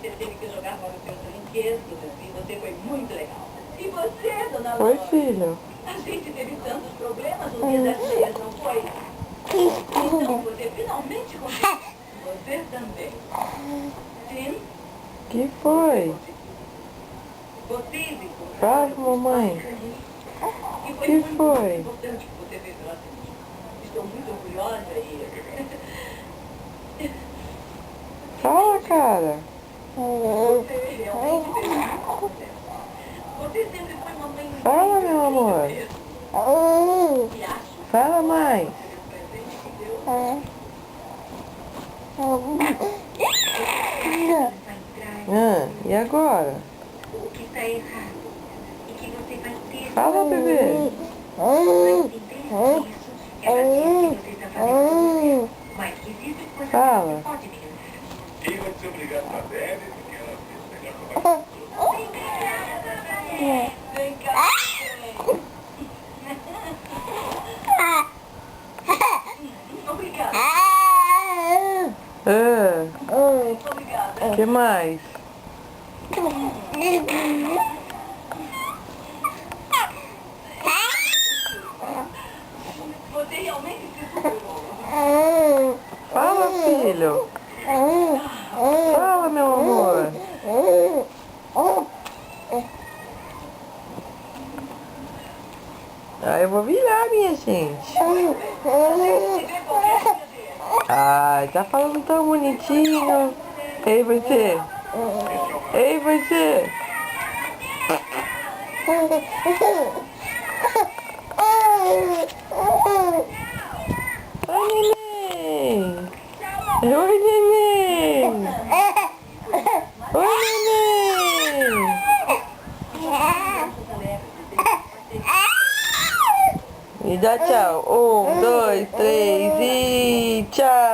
você teve que jogar fora os seus brinquedos e você foi muito legal. E você, dona Oi, Laura? filho. A gente teve tantos problemas no dia das meias, não foi? Então você finalmente conseguiu. Você também. Sim? Que foi? Você Fala, mamãe. Que foi? importante que você fez pela gente. Estou muito orgulhosa e... Fala, cara. Você realmente fez muito sucesso. Você sempre foi uma mãe... Fala, meu amor. E acho Fala mais. que o presente que Deus E agora? o que está errado e que você vai ter Fala, bebê. mas que existe coisa Fala. que pode me Quem vai ser obrigado a deve, porque ela fez o melhor trabalho. Vem cá. Obrigada. Obrigada. Que mais? Você realmente se superou. Fala, filho. Fala, meu amor. Eu vou virar, minha gente. Ai, tá falando tão bonitinho. Ei, você. Ei, você. Oi, neném. Oi, neném. Oi, neném. E dá tchau. 1, 2, 3 e tchau.